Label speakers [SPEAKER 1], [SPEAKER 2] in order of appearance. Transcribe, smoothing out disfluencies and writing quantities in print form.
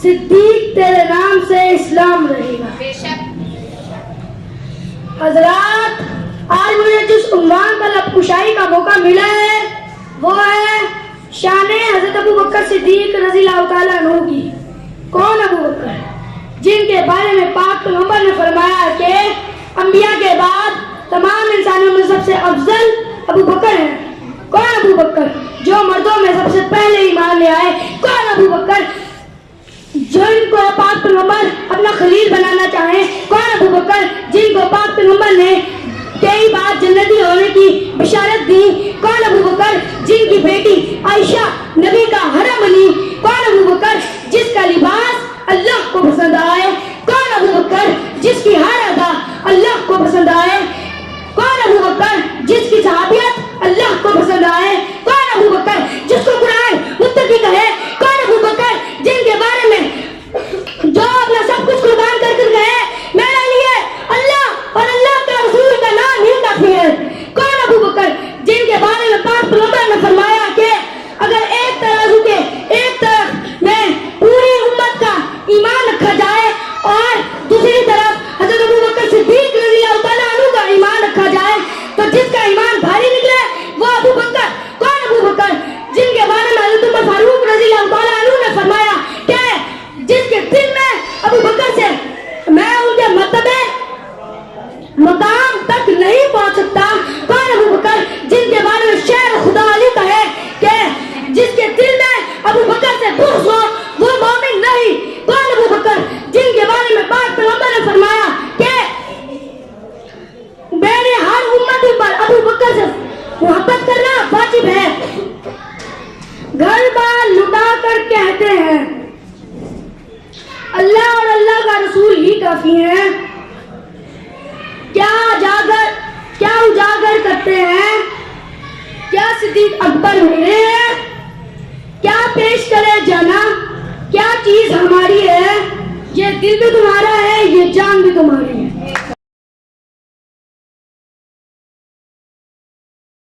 [SPEAKER 1] صدیق تیرے نام سے اسلام رہے گا. حضرات آج مجھے جس عنوان پر لب کشائی کا موقع ملا ہے وہ ہے شان حضرت ابو بکر صدیق رضی اللہ تعالیٰ عنہ کی. کون ابو بکر؟ جن کے بارے میں پاک پیغمبر نے فرمایا کہ انبیاء کے بعد تمام انسانوں میں سب سے افضل ابو بکر ہیں. کون ابو بکر؟ جو مردوں میں سب سے پہلے ایمان لے آئے. کون ابو بکر؟ جن کو پاک پیغمبر اپنا خلیل بنانا چاہیں. کون ابو بکر؟ جن کو پاک پیغمبر نے کئی بار جنتی ہونے کی بشارت دی. کون ابو بکر؟ جن کی بیٹی عائشہ نبی کا حرم بنی. کون ابو بکر؟ جس کا لباس اللہ کو پسند آئے. کون ابو بکر؟ جس کی ہر ادا اللہ کو پسند آئے. کون ابو بکر؟ جس کی صحابیت اللہ کو پسند آئے. کون ابو بکر؟ جس کو قرآن متقی کہے. کون ابو بکر؟ جن کے بارے میں جو اپنا سب کچھ قربان کر کر گئے میرے لیے اللہ اور اللہ کے رسول کا نام ہی کافی ہے. کون ابو بکر؟ جن کے بارے میں پاک پیغمبر نے فرمایا کہ اگر ایک ترازو کے ایک طرف میں پوری امت کا ایمان رکھا جائے اور دوسری طرف حضرت ابو بکر صدیق رضی اللہ تعالیٰ عنہ کا ایمان رکھا جائے تو جس کا ایمان بھاری نکلے وہ ابو بکر. کون ابو بکر؟ جن کے بارے میں حضرت عمر فاروق رضی اللہ تعالیٰ عنہ نے فرمایا کہ جس کے دل میں ابو بکر سے میں ان کے مرتبے مقام تک نہیں پہنچ سکتا. کون ابو بکر؟ جن کے بارے میں شعر خدا علی کہے کہ جس کے دل میں ابو بکر سے بغض ہو وہ مومن نہیں. کون ابو بکر؟ جن کے بارے میں پاک پیغمبر نے فرمایا کہ میرے ہر امت پر ابو بکر سے محبت کرنا واجب ہے. گھر بار لٹا کر کہتے ہیں اللہ اور اللہ کا رسول ہی کافی ہیں. کیا اجاگر کرتے ہیں؟ کیا صدیق اکبر میرے ہیں؟ کیا پیش کرے جانا؟ کیا چیز ہماری ہے؟ یہ دل بھی تمہارا ہے، یہ جان بھی تمہاری ہے.